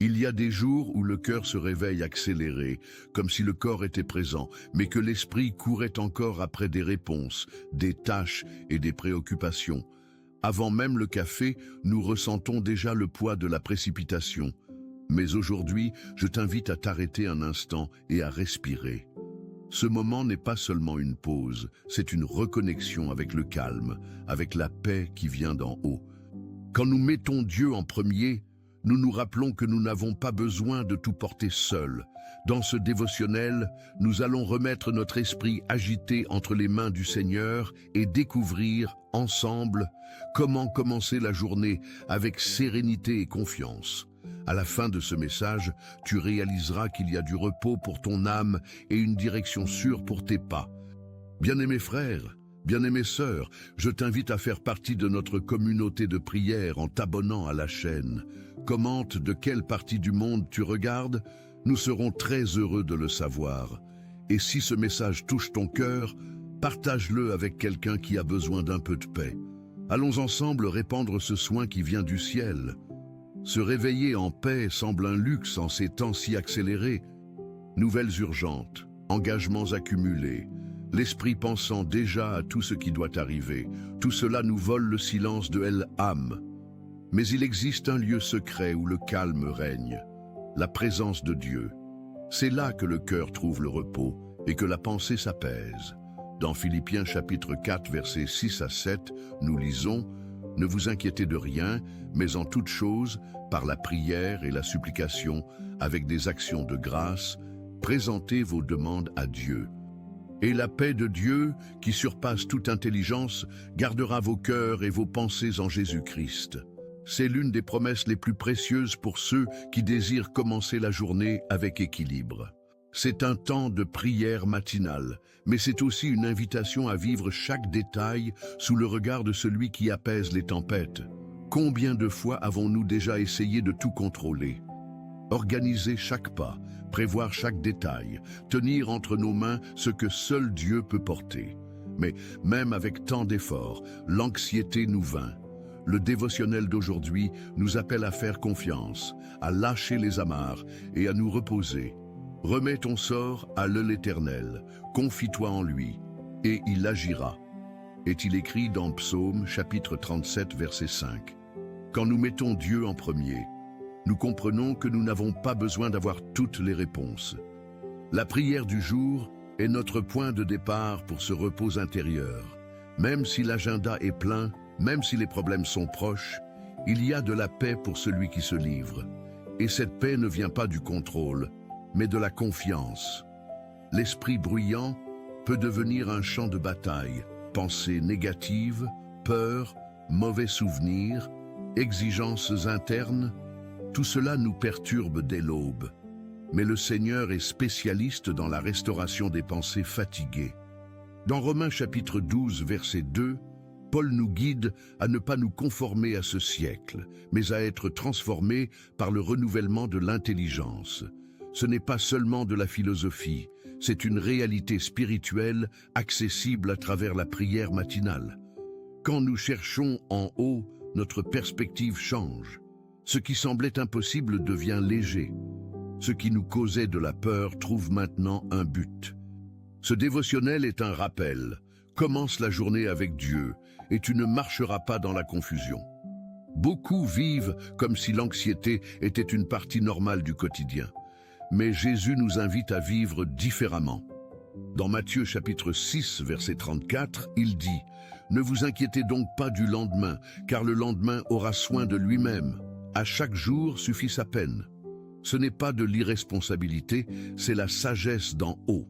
Il y a des jours où le cœur se réveille accéléré, comme si le corps était présent, mais que l'esprit courait encore après des réponses, des tâches et des préoccupations. Avant même le café, nous ressentons déjà le poids de la précipitation. Mais aujourd'hui, je t'invite à t'arrêter un instant et à respirer. Ce moment n'est pas seulement une pause, c'est une reconnexion avec le calme, avec la paix qui vient d'en haut. Quand nous mettons Dieu en premier, nous nous rappelons que nous n'avons pas besoin de tout porter seul. Dans ce dévotionnel, nous allons remettre notre esprit agité entre les mains du Seigneur et découvrir, ensemble, comment commencer la journée avec sérénité et confiance. À la fin de ce message, tu réaliseras qu'il y a du repos pour ton âme et une direction sûre pour tes pas. Bien-aimés frères, bien-aimées sœurs, je t'invite à faire partie de notre communauté de prière en t'abonnant à la chaîne. Commente de quelle partie du monde tu regardes, nous serons très heureux de le savoir. Et si ce message touche ton cœur, partage-le avec quelqu'un qui a besoin d'un peu de paix. Allons ensemble répandre ce soin qui vient du ciel. Se réveiller en paix semble un luxe en ces temps si accélérés. Nouvelles urgentes, engagements accumulés, l'esprit pensant déjà à tout ce qui doit arriver. Tout cela nous vole le silence de El-Ham. Mais il existe un lieu secret où le calme règne, la présence de Dieu. C'est là que le cœur trouve le repos et que la pensée s'apaise. Dans Philippiens chapitre 4, versets 6 à 7, nous lisons « Ne vous inquiétez de rien, mais en toute chose, par la prière et la supplication, avec des actions de grâce, présentez vos demandes à Dieu. Et la paix de Dieu, qui surpasse toute intelligence, gardera vos cœurs et vos pensées en Jésus-Christ. » C'est l'une des promesses les plus précieuses pour ceux qui désirent commencer la journée avec équilibre. C'est un temps de prière matinale, mais c'est aussi une invitation à vivre chaque détail sous le regard de celui qui apaise les tempêtes. Combien de fois avons-nous déjà essayé de tout contrôler? Organiser chaque pas, prévoir chaque détail, tenir entre nos mains ce que seul Dieu peut porter. Mais même avec tant d'efforts, l'anxiété nous vainc. Le dévotionnel d'aujourd'hui nous appelle à faire confiance, à lâcher les amarres et à nous reposer. Remets ton sort à l'Éternel, confie-toi en lui, et il agira. Est-il écrit dans Psaume chapitre 37, verset 5. Quand nous mettons Dieu en premier, nous comprenons que nous n'avons pas besoin d'avoir toutes les réponses. La prière du jour est notre point de départ pour ce repos intérieur. Même si l'agenda est plein, même si les problèmes sont proches, il y a de la paix pour celui qui se livre. Et cette paix ne vient pas du contrôle, mais de la confiance. L'esprit bruyant peut devenir un champ de bataille. Pensées négatives, peurs, mauvais souvenirs, exigences internes, tout cela nous perturbe dès l'aube. Mais le Seigneur est spécialiste dans la restauration des pensées fatiguées. Dans Romains chapitre 12, verset 2, Paul nous guide à ne pas nous conformer à ce siècle, mais à être transformés par le renouvellement de l'intelligence. Ce n'est pas seulement de la philosophie, c'est une réalité spirituelle accessible à travers la prière matinale. Quand nous cherchons en haut, notre perspective change. Ce qui semblait impossible devient léger. Ce qui nous causait de la peur trouve maintenant un but. Ce dévotionnel est un rappel. Commence la journée avec Dieu et tu ne marcheras pas dans la confusion. Beaucoup vivent comme si l'anxiété était une partie normale du quotidien. Mais Jésus nous invite à vivre différemment. Dans Matthieu chapitre 6, verset 34, il dit « Ne vous inquiétez donc pas du lendemain, car le lendemain aura soin de lui-même. À chaque jour suffit sa peine. » Ce n'est pas de l'irresponsabilité, c'est la sagesse d'en haut.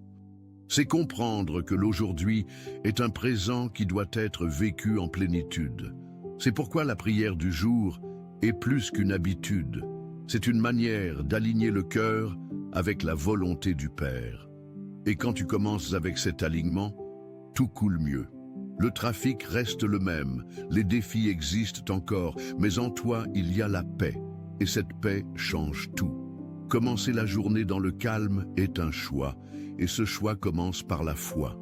C'est comprendre que l'aujourd'hui est un présent qui doit être vécu en plénitude. C'est pourquoi la prière du jour est plus qu'une habitude. C'est une manière d'aligner le cœur avec la volonté du Père. Et quand tu commences avec cet alignement, tout coule mieux. Le trafic reste le même, les défis existent encore, mais en toi il y a la paix. Et cette paix change tout. Commencer la journée dans le calme est un choix, et ce choix commence par la foi.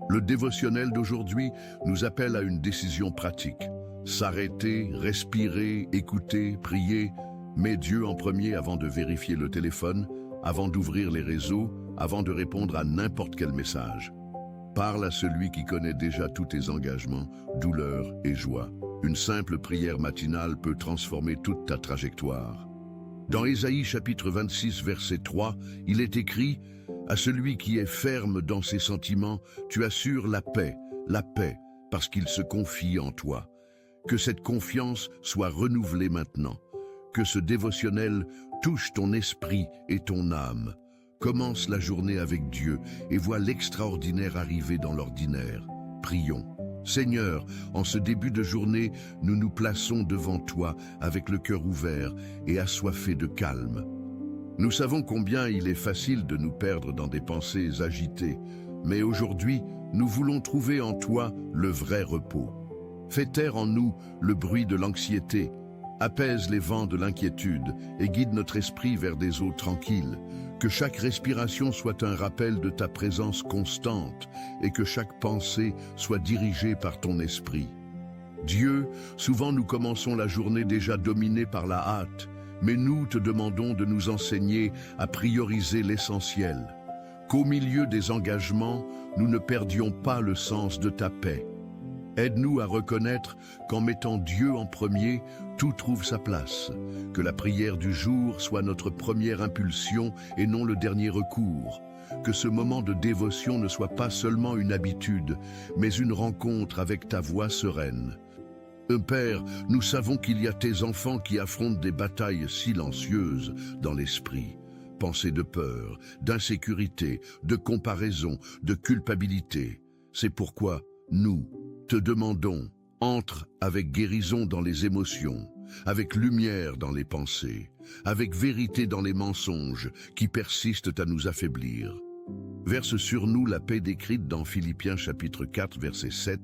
Le dévotionnel d'aujourd'hui nous appelle à une décision pratique. S'arrêter, respirer, écouter, prier, Mets Dieu en premier avant de vérifier le téléphone, avant d'ouvrir les réseaux, avant de répondre à n'importe quel message. Parle à celui qui connaît déjà tous tes engagements, douleurs et joies. Une simple prière matinale peut transformer toute ta trajectoire. Dans Ésaïe chapitre 26 verset 3, il est écrit « À celui qui est ferme dans ses sentiments, tu assures la paix, parce qu'il se confie en toi. » Que cette confiance soit renouvelée maintenant. Que ce dévotionnel touche ton esprit et ton âme. Commence la journée avec Dieu et vois l'extraordinaire arriver dans l'ordinaire. Prions. Seigneur, en ce début de journée, nous nous plaçons devant toi avec le cœur ouvert et assoiffé de calme. Nous savons combien il est facile de nous perdre dans des pensées agitées, mais aujourd'hui, nous voulons trouver en toi le vrai repos. Fais taire en nous le bruit de l'anxiété, apaise les vents de l'inquiétude et guide notre esprit vers des eaux tranquilles. Que chaque respiration soit un rappel de ta présence constante et que chaque pensée soit dirigée par ton esprit. Dieu, souvent nous commençons la journée déjà dominée par la hâte, mais nous te demandons de nous enseigner à prioriser l'essentiel. Qu'au milieu des engagements, nous ne perdions pas le sens de ta paix. Aide-nous à reconnaître qu'en mettant Dieu en premier, tout trouve sa place. Que la prière du jour soit notre première impulsion et non le dernier recours. Que ce moment de dévotion ne soit pas seulement une habitude, mais une rencontre avec ta voix sereine. Père, nous savons qu'il y a tes enfants qui affrontent des batailles silencieuses dans l'esprit. Pensées de peur, d'insécurité, de comparaison, de culpabilité. C'est pourquoi nous te demandons, entre avec guérison dans les émotions, avec lumière dans les pensées, avec vérité dans les mensonges qui persistent à nous affaiblir. Verse sur nous la paix décrite dans Philippiens chapitre 4 verset 7,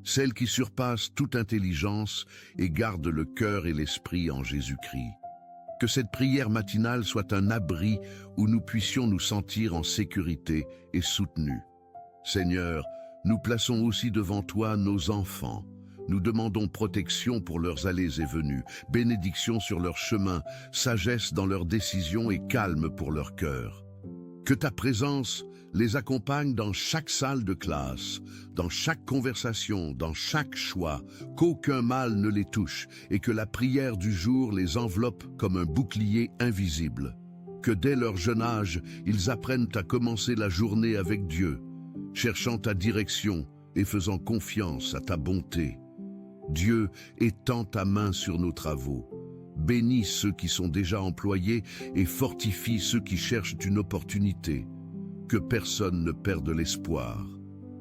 celle qui surpasse toute intelligence et garde le cœur et l'esprit en Jésus-Christ. Que cette prière matinale soit un abri où nous puissions nous sentir en sécurité et soutenus. Seigneur, nous plaçons aussi devant toi nos enfants. Nous demandons protection pour leurs allées et venues, bénédiction sur leur chemin, sagesse dans leurs décisions et calme pour leur cœur. Que ta présence les accompagne dans chaque salle de classe, dans chaque conversation, dans chaque choix, qu'aucun mal ne les touche et que la prière du jour les enveloppe comme un bouclier invisible. Que dès leur jeune âge, ils apprennent à commencer la journée avec Dieu, cherchant ta direction et faisant confiance à ta bonté. Dieu, étends ta main sur nos travaux. Bénis ceux qui sont déjà employés et fortifie ceux qui cherchent une opportunité. Que personne ne perde l'espoir.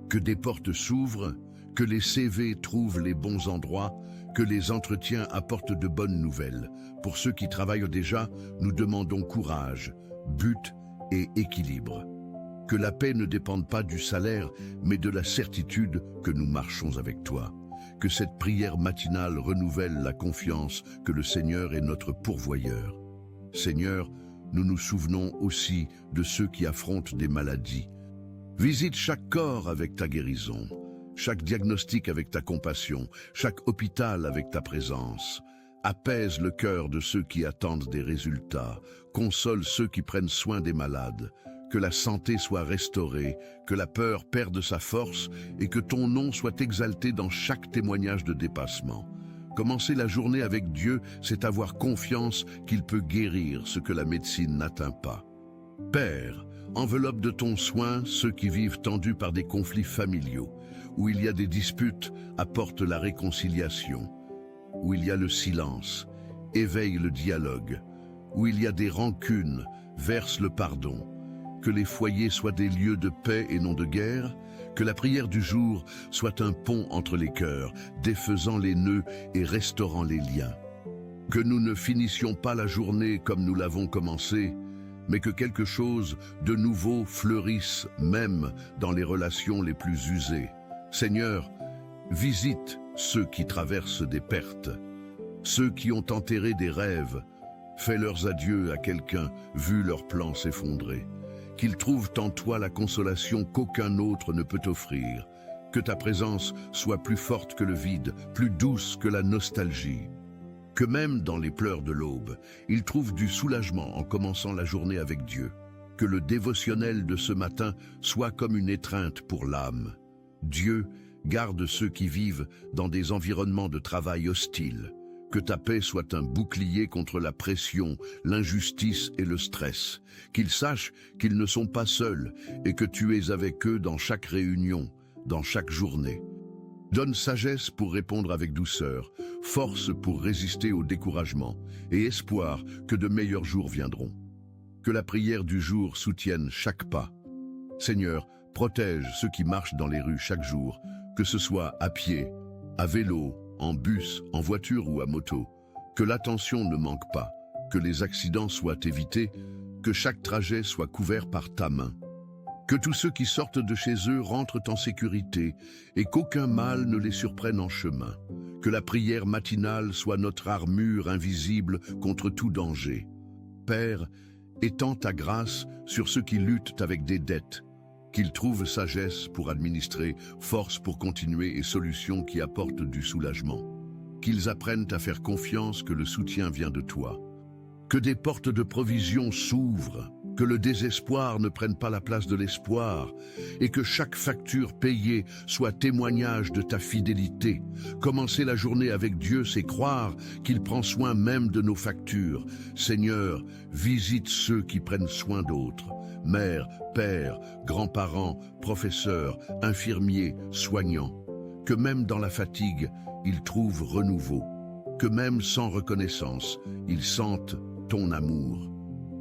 Que des portes s'ouvrent, que les CV trouvent les bons endroits, que les entretiens apportent de bonnes nouvelles. Pour ceux qui travaillent déjà, nous demandons courage, but et équilibre. Que la paix ne dépende pas du salaire, mais de la certitude que nous marchons avec toi. Que cette prière matinale renouvelle la confiance que le Seigneur est notre pourvoyeur. Seigneur, nous nous souvenons aussi de ceux qui affrontent des maladies. Visite chaque corps avec ta guérison, chaque diagnostic avec ta compassion, chaque hôpital avec ta présence. Apaise le cœur de ceux qui attendent des résultats, console ceux qui prennent soin des malades. Que la santé soit restaurée, que la peur perde sa force et que ton nom soit exalté dans chaque témoignage de dépassement. Commencer la journée avec Dieu, c'est avoir confiance qu'il peut guérir ce que la médecine n'atteint pas. Père, enveloppe de ton soin ceux qui vivent tendus par des conflits familiaux. Où il y a des disputes, apporte la réconciliation. Où il y a le silence, éveille le dialogue. Où il y a des rancunes, verse le pardon. Que les foyers soient des lieux de paix et non de guerre, que la prière du jour soit un pont entre les cœurs, défaisant les nœuds et restaurant les liens. Que nous ne finissions pas la journée comme nous l'avons commencée, mais que quelque chose de nouveau fleurisse même dans les relations les plus usées. Seigneur, visite ceux qui traversent des pertes, ceux qui ont enterré des rêves, fais leurs adieux à quelqu'un vu leurs plans s'effondrer. Qu'ils trouvent en toi la consolation qu'aucun autre ne peut offrir. Que ta présence soit plus forte que le vide, plus douce que la nostalgie. Que même dans les pleurs de l'aube, il trouve du soulagement en commençant la journée avec Dieu. Que le dévotionnel de ce matin soit comme une étreinte pour l'âme. Dieu garde ceux qui vivent dans des environnements de travail hostiles. Que ta paix soit un bouclier contre la pression, l'injustice et le stress. Qu'ils sachent qu'ils ne sont pas seuls et que tu es avec eux dans chaque réunion, dans chaque journée. Donne sagesse pour répondre avec douceur, force pour résister au découragement et espoir que de meilleurs jours viendront. Que la prière du jour soutienne chaque pas. Seigneur, protège ceux qui marchent dans les rues chaque jour, que ce soit à pied, à vélo, en bus, en voiture ou à moto. Que l'attention ne manque pas, que les accidents soient évités, que chaque trajet soit couvert par ta main. Que tous ceux qui sortent de chez eux rentrent en sécurité et qu'aucun mal ne les surprenne en chemin. Que la prière matinale soit notre armure invisible contre tout danger. Père, étends ta grâce sur ceux qui luttent avec des dettes, qu'ils trouvent sagesse pour administrer, force pour continuer et solutions qui apportent du soulagement. Qu'ils apprennent à faire confiance que le soutien vient de toi. Que des portes de provision s'ouvrent, que le désespoir ne prenne pas la place de l'espoir et que chaque facture payée soit témoignage de ta fidélité. Commencer la journée avec Dieu, c'est croire qu'il prend soin même de nos factures. Seigneur, visite ceux qui prennent soin d'autres. Mères, pères, grands-parents, professeurs, infirmiers, soignants. Que même dans la fatigue, ils trouvent renouveau. Que même sans reconnaissance, ils sentent ton amour.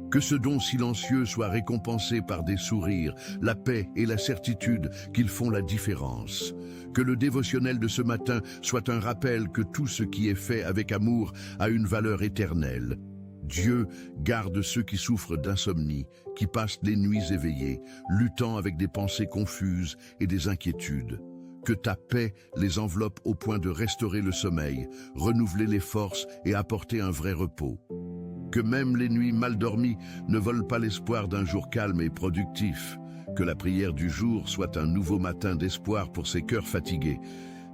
Que ce don silencieux soit récompensé par des sourires, la paix et la certitude qu'ils font la différence. Que le dévotionnel de ce matin soit un rappel que tout ce qui est fait avec amour a une valeur éternelle. Dieu garde ceux qui souffrent d'insomnie, qui passent les nuits éveillées, luttant avec des pensées confuses et des inquiétudes. Que ta paix les enveloppe au point de restaurer le sommeil, renouveler les forces et apporter un vrai repos. Que même les nuits mal dormies ne volent pas l'espoir d'un jour calme et productif. Que la prière du jour soit un nouveau matin d'espoir pour ces cœurs fatigués.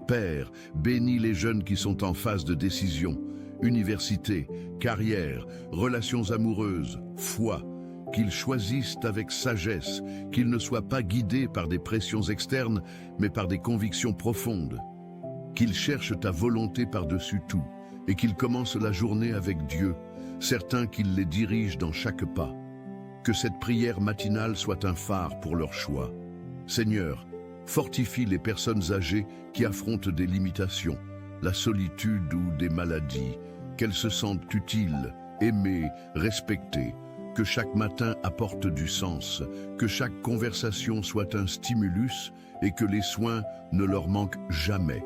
Père, bénis les jeunes qui sont en phase de décision. Université, carrière, relations amoureuses, foi. Qu'ils choisissent avec sagesse, qu'ils ne soient pas guidés par des pressions externes, mais par des convictions profondes. Qu'ils cherchent ta volonté par-dessus tout et qu'ils commencent la journée avec Dieu, certains qu'il les dirige dans chaque pas. Que cette prière matinale soit un phare pour leur choix. Seigneur, fortifie les personnes âgées qui affrontent des limitations, la solitude ou des maladies, qu'elles se sentent utiles, aimées, respectées. Que chaque matin apporte du sens, que chaque conversation soit un stimulus et que les soins ne leur manquent jamais.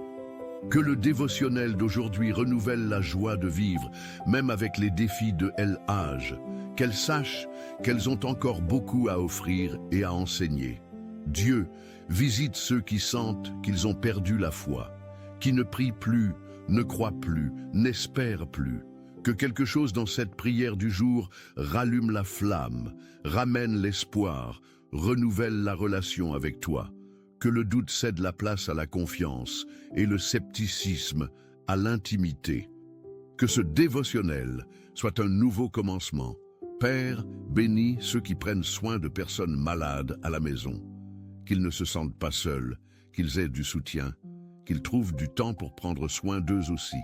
Que le dévotionnel d'aujourd'hui renouvelle la joie de vivre, même avec les défis de l'âge. Qu'elles sachent qu'elles ont encore beaucoup à offrir et à enseigner. Dieu visite ceux qui sentent qu'ils ont perdu la foi, qui ne prient plus, ne croient plus, n'espèrent plus. Que quelque chose dans cette prière du jour rallume la flamme, ramène l'espoir, renouvelle la relation avec toi. Que le doute cède la place à la confiance et le scepticisme à l'intimité. Que ce dévotionnel soit un nouveau commencement. Père, bénis ceux qui prennent soin de personnes malades à la maison. Qu'ils ne se sentent pas seuls, qu'ils aient du soutien, qu'ils trouvent du temps pour prendre soin d'eux aussi.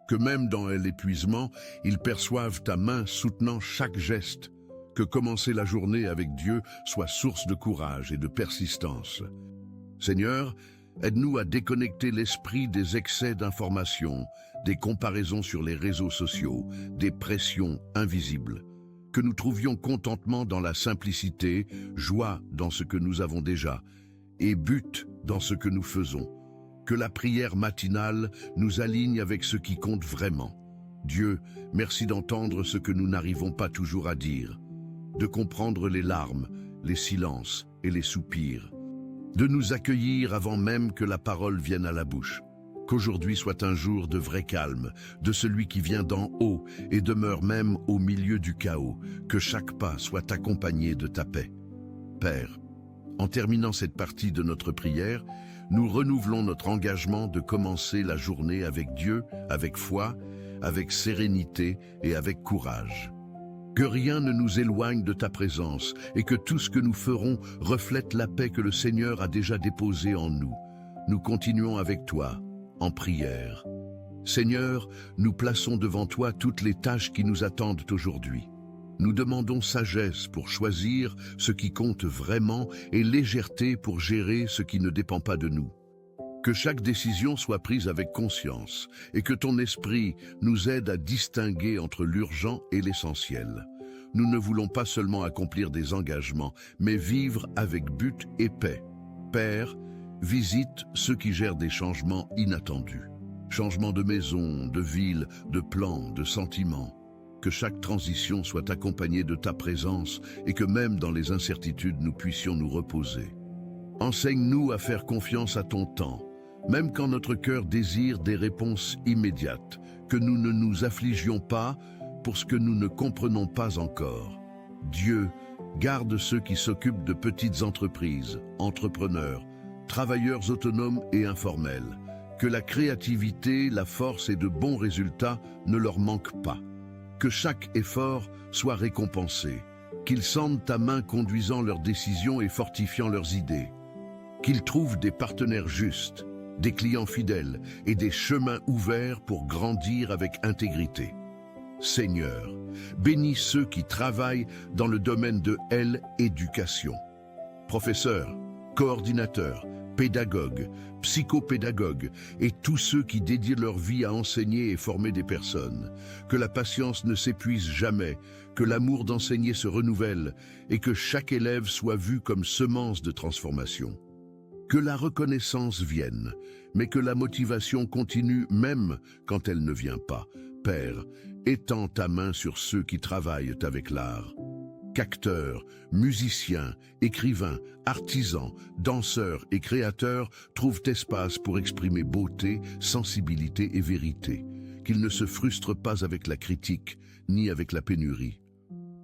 Que même dans l'épuisement, ils perçoivent ta main soutenant chaque geste. Que commencer la journée avec Dieu soit source de courage et de persistance. Seigneur, aide-nous à déconnecter l'esprit des excès d'informations, des comparaisons sur les réseaux sociaux, des pressions invisibles. Que nous trouvions contentement dans la simplicité, joie dans ce que nous avons déjà, et but dans ce que nous faisons. Que la prière matinale nous aligne avec ce qui compte vraiment. Dieu, merci d'entendre ce que nous n'arrivons pas toujours à dire, de comprendre les larmes, les silences et les soupirs, de nous accueillir avant même que la parole vienne à la bouche. Qu'aujourd'hui soit un jour de vrai calme, de celui qui vient d'en haut et demeure même au milieu du chaos. Que chaque pas soit accompagné de ta paix. Père, en terminant cette partie de notre prière, nous renouvelons notre engagement de commencer la journée avec Dieu, avec foi, avec sérénité et avec courage. Que rien ne nous éloigne de ta présence et que tout ce que nous ferons reflète la paix que le Seigneur a déjà déposée en nous. Nous continuons avec toi, en prière. Seigneur, nous plaçons devant toi toutes les tâches qui nous attendent aujourd'hui. Nous demandons sagesse pour choisir ce qui compte vraiment et légèreté pour gérer ce qui ne dépend pas de nous. Que chaque décision soit prise avec conscience et que ton esprit nous aide à distinguer entre l'urgent et l'essentiel. Nous ne voulons pas seulement accomplir des engagements, mais vivre avec but et paix. Père, visite ceux qui gèrent des changements inattendus. Changements de maison, de ville, de plans, de sentiments. Que chaque transition soit accompagnée de ta présence et que même dans les incertitudes, nous puissions nous reposer. Enseigne-nous à faire confiance à ton temps, même quand notre cœur désire des réponses immédiates, que nous ne nous affligions pas pour ce que nous ne comprenons pas encore. Dieu, garde ceux qui s'occupent de petites entreprises, entrepreneurs, travailleurs autonomes et informels. Que la créativité, la force et de bons résultats ne leur manquent pas. Que chaque effort soit récompensé. Qu'ils sentent ta main conduisant leurs décisions et fortifiant leurs idées. Qu'ils trouvent des partenaires justes, des clients fidèles et des chemins ouverts pour grandir avec intégrité. Seigneur, bénis ceux qui travaillent dans le domaine de l'éducation. Professeurs, coordinateurs, pédagogues, psychopédagogues et tous ceux qui dédient leur vie à enseigner et former des personnes. Que la patience ne s'épuise jamais, que l'amour d'enseigner se renouvelle et que chaque élève soit vu comme semence de transformation. Que la reconnaissance vienne, mais que la motivation continue même quand elle ne vient pas. Père, étends ta main sur ceux qui travaillent avec l'art. Qu'acteurs, musiciens, écrivains, artisans, danseurs et créateurs trouvent espace pour exprimer beauté, sensibilité et vérité. Qu'ils ne se frustrent pas avec la critique, ni avec la pénurie.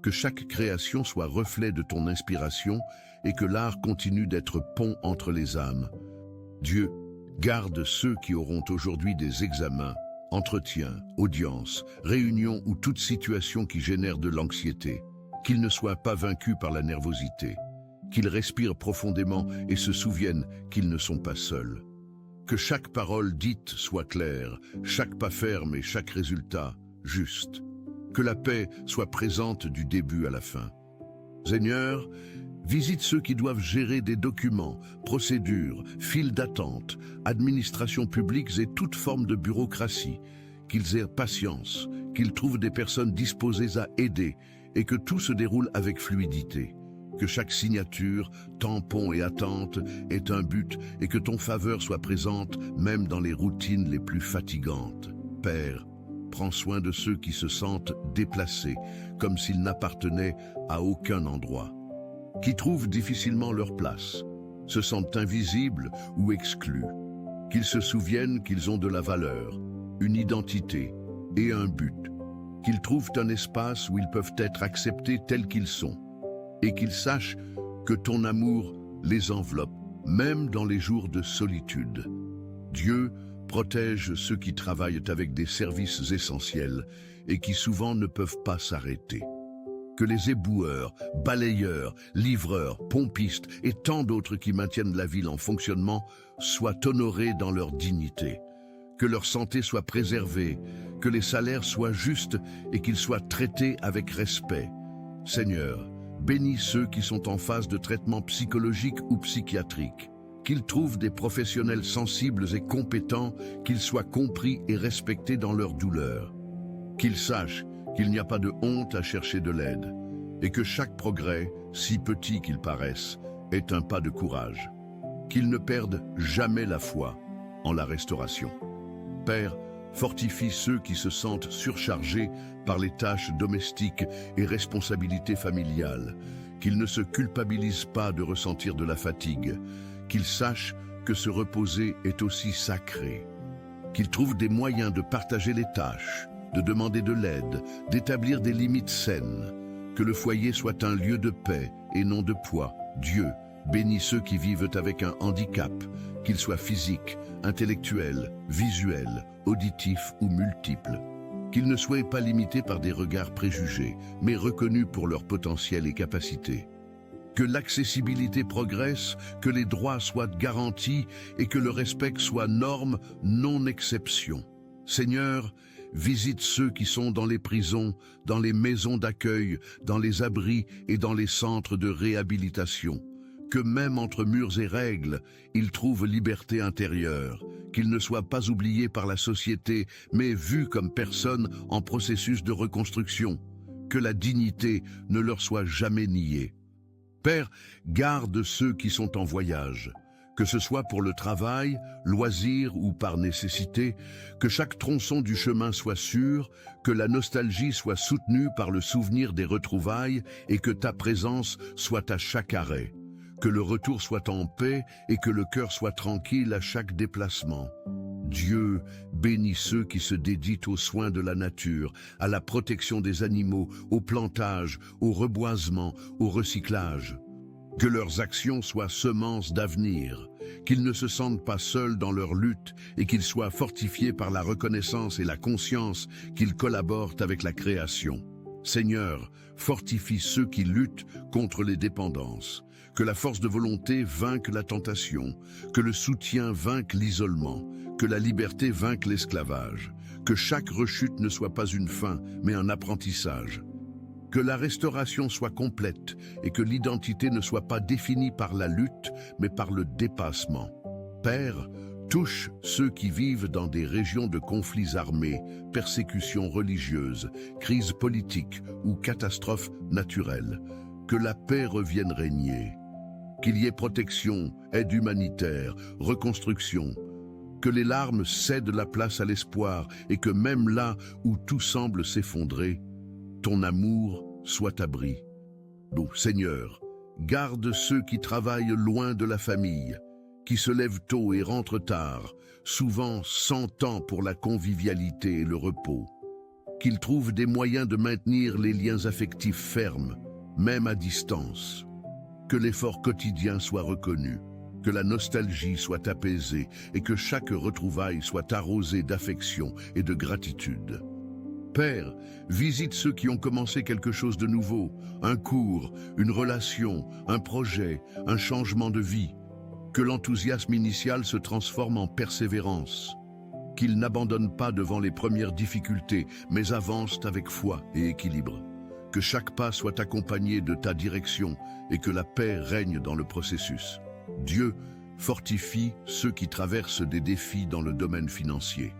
Que chaque création soit reflet de ton inspiration et que l'art continue d'être pont entre les âmes. Dieu, garde ceux qui auront aujourd'hui des examens, entretiens, audiences, réunions ou toute situation qui génère de l'anxiété. Qu'ils ne soient pas vaincus par la nervosité, qu'ils respirent profondément et se souviennent qu'ils ne sont pas seuls. Que chaque parole dite soit claire, chaque pas ferme et chaque résultat juste. Que la paix soit présente du début à la fin. Seigneur, visite ceux qui doivent gérer des documents, procédures, files d'attente, administrations publiques et toute forme de bureaucratie. Qu'ils aient patience, qu'ils trouvent des personnes disposées à aider, et que tout se déroule avec fluidité. Que chaque signature, tampon et attente ait un but et que ton faveur soit présente même dans les routines les plus fatigantes. Père, prends soin de ceux qui se sentent déplacés, comme s'ils n'appartenaient à aucun endroit. Qui trouvent difficilement leur place, se sentent invisibles ou exclus. Qu'ils se souviennent qu'ils ont de la valeur, une identité et un but. Qu'ils trouvent un espace où ils peuvent être acceptés tels qu'ils sont, et qu'ils sachent que ton amour les enveloppe, même dans les jours de solitude. Dieu protège ceux qui travaillent avec des services essentiels et qui souvent ne peuvent pas s'arrêter. Que les éboueurs, balayeurs, livreurs, pompistes et tant d'autres qui maintiennent la ville en fonctionnement soient honorés dans leur dignité. Que leur santé soit préservée, que les salaires soient justes et qu'ils soient traités avec respect. Seigneur, bénis ceux qui sont en phase de traitement psychologique ou psychiatrique. Qu'ils trouvent des professionnels sensibles et compétents, qu'ils soient compris et respectés dans leur douleur. Qu'ils sachent qu'il n'y a pas de honte à chercher de l'aide et que chaque progrès, si petit qu'il paraisse, est un pas de courage. Qu'ils ne perdent jamais la foi en la restauration. Père, fortifie ceux qui se sentent surchargés par les tâches domestiques et responsabilités familiales, qu'ils ne se culpabilisent pas de ressentir de la fatigue, qu'ils sachent que se reposer est aussi sacré, qu'ils trouvent des moyens de partager les tâches, de demander de l'aide, d'établir des limites saines, que le foyer soit un lieu de paix et non de poids. Dieu, bénis ceux qui vivent avec un handicap, qu'il soit physique, intellectuel, visuel, auditif ou multiple. qu'ils ne soient pas limités par des regards préjugés, mais reconnus pour leur potentiel et capacités. Que l'accessibilité progresse, que les droits soient garantis et que le respect soit norme, non exception. Seigneur, visite ceux qui sont dans les prisons, dans les maisons d'accueil, dans les abris et dans les centres de réhabilitation. Que même entre murs et règles, ils trouvent liberté intérieure, qu'ils ne soient pas oubliés par la société, mais vus comme personnes en processus de reconstruction. Que la dignité ne leur soit jamais niée. Père, garde ceux qui sont en voyage, que ce soit pour le travail, loisir ou par nécessité, que chaque tronçon du chemin soit sûr, que la nostalgie soit soutenue par le souvenir des retrouvailles et que ta présence soit à chaque arrêt. Que le retour soit en paix et que le cœur soit tranquille à chaque déplacement. Dieu bénit ceux qui se dédient aux soins de la nature, à la protection des animaux, au plantage, au reboisement, au recyclage. Que leurs actions soient semences d'avenir, qu'ils ne se sentent pas seuls dans leur lutte et qu'ils soient fortifiés par la reconnaissance et la conscience qu'ils collaborent avec la création. Seigneur, fortifie ceux qui luttent contre les dépendances. Que la force de volonté vainque la tentation, que le soutien vainque l'isolement, que la liberté vainque l'esclavage, que chaque rechute ne soit pas une fin, mais un apprentissage. Que la restauration soit complète et que l'identité ne soit pas définie par la lutte, mais par le dépassement. Père, touche ceux qui vivent dans des régions de conflits armés, persécutions religieuses, crises politiques ou catastrophes naturelles. Que la paix revienne régner. Qu'il y ait protection, aide humanitaire, reconstruction. Que les larmes cèdent la place à l'espoir et que même là où tout semble s'effondrer, ton amour soit abri. Ô Seigneur, garde ceux qui travaillent loin de la famille, qui se lèvent tôt et rentrent tard, souvent sans temps pour la convivialité et le repos. Qu'ils trouvent des moyens de maintenir les liens affectifs fermes, même à distance. Que l'effort quotidien soit reconnu, que la nostalgie soit apaisée et que chaque retrouvaille soit arrosée d'affection et de gratitude. Père, visite ceux qui ont commencé quelque chose de nouveau, un cours, une relation, un projet, un changement de vie. Que l'enthousiasme initial se transforme en persévérance. Qu'ils n'abandonnent pas devant les premières difficultés, mais avancent avec foi et équilibre. Que chaque pas soit accompagné de ta direction et que la paix règne dans le processus. Dieu fortifie ceux qui traversent des défis dans le domaine financier.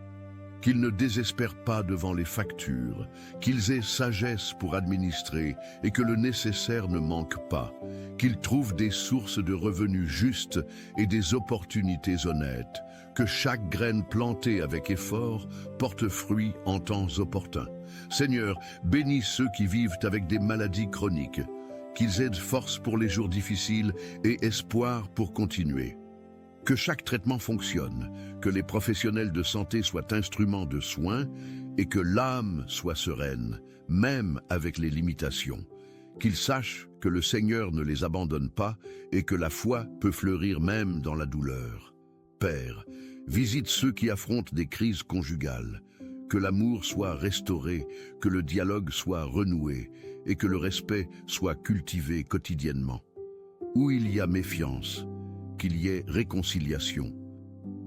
Qu'ils ne désespèrent pas devant les factures, qu'ils aient sagesse pour administrer et que le nécessaire ne manque pas, qu'ils trouvent des sources de revenus justes et des opportunités honnêtes, que chaque graine plantée avec effort porte fruit en temps opportun. Seigneur, bénis ceux qui vivent avec des maladies chroniques, qu'ils aient force pour les jours difficiles et espoir pour continuer. Que chaque traitement fonctionne, que les professionnels de santé soient instruments de soins et que l'âme soit sereine, même avec les limitations. Qu'ils sachent que le Seigneur ne les abandonne pas et que la foi peut fleurir même dans la douleur. Père, visite ceux qui affrontent des crises conjugales, que l'amour soit restauré, que le dialogue soit renoué et que le respect soit cultivé quotidiennement. Où il y a méfiance, qu'il y ait réconciliation.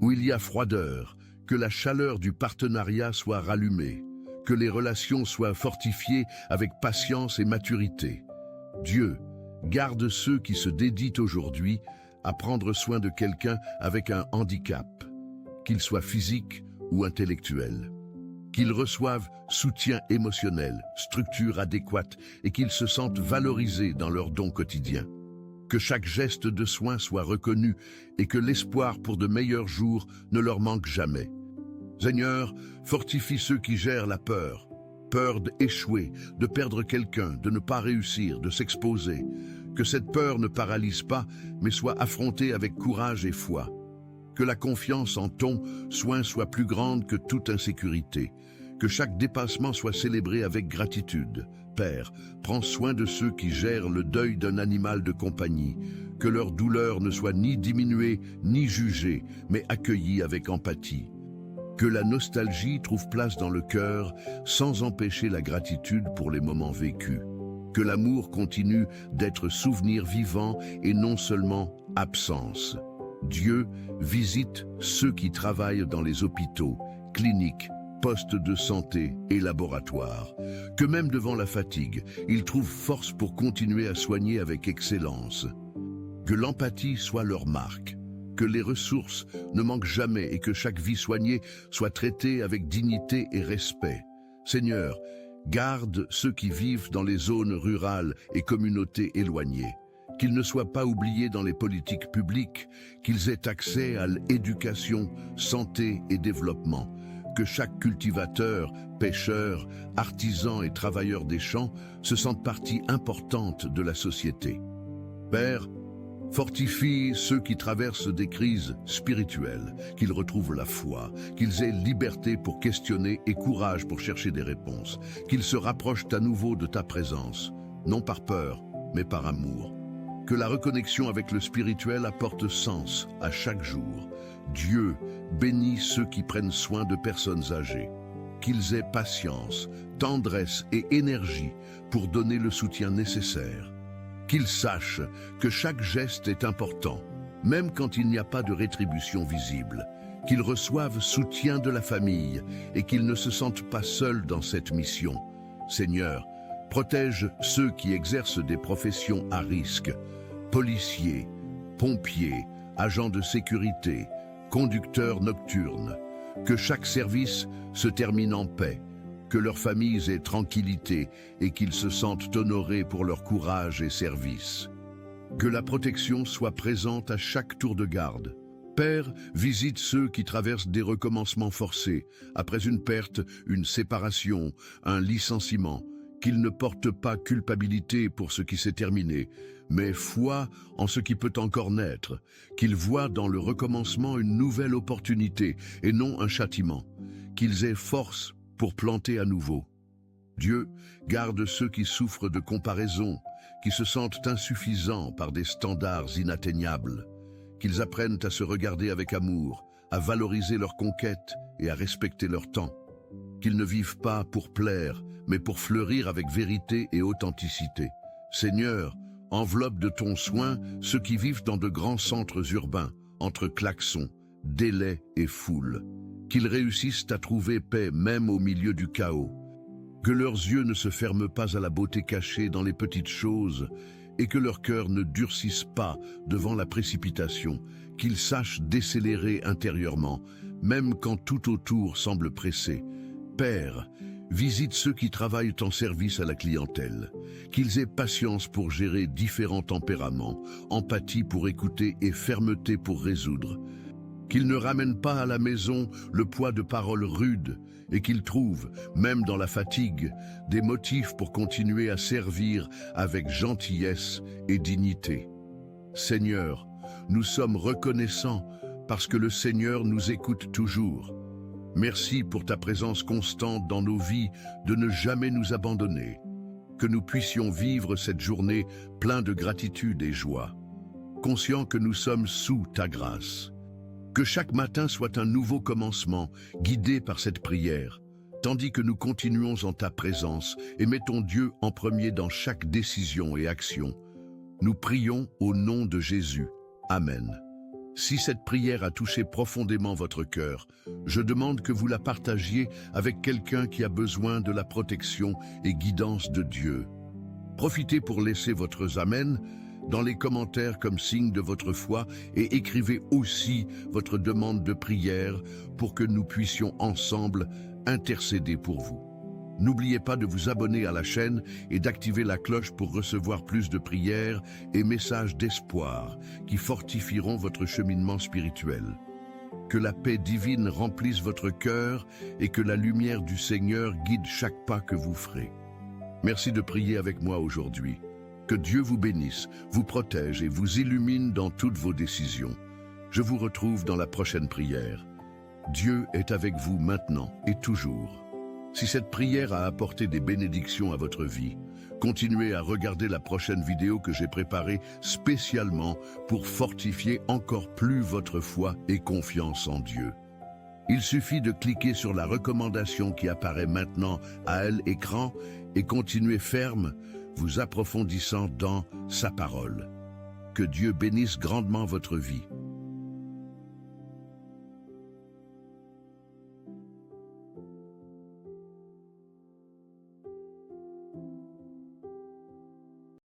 Où il y a froideur, que la chaleur du partenariat soit rallumée, que les relations soient fortifiées avec patience et maturité. Dieu, garde ceux qui se dédient aujourd'hui à prendre soin de quelqu'un avec un handicap, qu'il soit physique ou intellectuel. Qu'ils reçoivent soutien émotionnel, structure adéquate et qu'ils se sentent valorisés dans leurs dons quotidiens. Que chaque geste de soin soit reconnu et que l'espoir pour de meilleurs jours ne leur manque jamais. Seigneur, fortifie ceux qui gèrent la peur. Peur d'échouer, de perdre quelqu'un, de ne pas réussir, de s'exposer. Que cette peur ne paralyse pas, mais soit affrontée avec courage et foi. Que la confiance en ton soin soit plus grande que toute insécurité. Que chaque dépassement soit célébré avec gratitude. Père, prends soin de ceux qui gèrent le deuil d'un animal de compagnie, que leur douleur ne soit ni diminuée ni jugée, mais accueillie avec empathie. Que la nostalgie trouve place dans le cœur sans empêcher la gratitude pour les moments vécus. Que l'amour continue d'être souvenir vivant et non seulement absence. Dieu visite ceux qui travaillent dans les hôpitaux, cliniques, postes de santé et laboratoires. Que même devant la fatigue, ils trouvent force pour continuer à soigner avec excellence. Que l'empathie soit leur marque. Que les ressources ne manquent jamais et que chaque vie soignée soit traitée avec dignité et respect. Seigneur, garde ceux qui vivent dans les zones rurales et communautés éloignées. Qu'ils ne soient pas oubliés dans les politiques publiques, qu'ils aient accès à l'éducation, santé et développement. Que chaque cultivateur, pêcheur, artisan et travailleur des champs se sente partie importante de la société. Père, fortifie ceux qui traversent des crises spirituelles, qu'ils retrouvent la foi, qu'ils aient liberté pour questionner et courage pour chercher des réponses, qu'ils se rapprochent à nouveau de ta présence, non par peur, mais par amour. Que la reconnexion avec le spirituel apporte sens à chaque jour. Dieu bénit ceux qui prennent soin de personnes âgées. Qu'ils aient patience, tendresse et énergie pour donner le soutien nécessaire. Qu'ils sachent que chaque geste est important, même quand il n'y a pas de rétribution visible. Qu'ils reçoivent soutien de la famille et qu'ils ne se sentent pas seuls dans cette mission. Seigneur, protège ceux qui exercent des professions à risque, policiers, pompiers, agents de sécurité, conducteurs nocturnes. Que chaque service se termine en paix. Que leurs familles aient tranquillité et qu'ils se sentent honorés pour leur courage et service. Que la protection soit présente à chaque tour de garde. Père, visite ceux qui traversent des recommencements forcés, après une perte, une séparation, un licenciement. Qu'ils ne portent pas culpabilité pour ce qui s'est terminé, mais foi en ce qui peut encore naître. Qu'ils voient dans le recommencement une nouvelle opportunité et non un châtiment. Qu'ils aient force pour planter à nouveau. Dieu garde ceux qui souffrent de comparaison, qui se sentent insuffisants par des standards inatteignables. Qu'ils apprennent à se regarder avec amour, à valoriser leurs conquêtes et à respecter leur temps. Qu'ils ne vivent pas pour plaire, mais pour fleurir avec vérité et authenticité. Seigneur, enveloppe de ton soin ceux qui vivent dans de grands centres urbains, entre klaxons, délais et foules. Qu'ils réussissent à trouver paix même au milieu du chaos. Que leurs yeux ne se ferment pas à la beauté cachée dans les petites choses et que leur cœur ne durcisse pas devant la précipitation. Qu'ils sachent décélérer intérieurement, même quand tout autour semble pressé. Père, visite ceux qui travaillent en service à la clientèle. Qu'ils aient patience pour gérer différents tempéraments, empathie pour écouter et fermeté pour résoudre. Qu'ils ne ramènent pas à la maison le poids de paroles rudes et qu'ils trouvent, même dans la fatigue, des motifs pour continuer à servir avec gentillesse et dignité. Seigneur, nous sommes reconnaissants parce que le Seigneur nous écoute toujours. Merci pour ta présence constante dans nos vies de ne jamais nous abandonner. Que nous puissions vivre cette journée plein de gratitude et joie, conscients que nous sommes sous ta grâce. Que chaque matin soit un nouveau commencement, guidé par cette prière, tandis que nous continuons en ta présence et mettons Dieu en premier dans chaque décision et action. Nous prions au nom de Jésus. Amen. Si cette prière a touché profondément votre cœur, je demande que vous la partagiez avec quelqu'un qui a besoin de la protection et guidance de Dieu. Profitez pour laisser votre Amen dans les commentaires comme signe de votre foi et écrivez aussi votre demande de prière pour que nous puissions ensemble intercéder pour vous. N'oubliez pas de vous abonner à la chaîne et d'activer la cloche pour recevoir plus de prières et messages d'espoir qui fortifieront votre cheminement spirituel. Que la paix divine remplisse votre cœur et que la lumière du Seigneur guide chaque pas que vous ferez. Merci de prier avec moi aujourd'hui. Que Dieu vous bénisse, vous protège et vous illumine dans toutes vos décisions. Je vous retrouve dans la prochaine prière. Dieu est avec vous maintenant et toujours. Si cette prière a apporté des bénédictions à votre vie, continuez à regarder la prochaine vidéo que j'ai préparée spécialement pour fortifier encore plus votre foi et confiance en Dieu. Il suffit de cliquer sur la recommandation qui apparaît maintenant à l'écran et continuer ferme, vous approfondissant dans sa parole. Que Dieu bénisse grandement votre vie.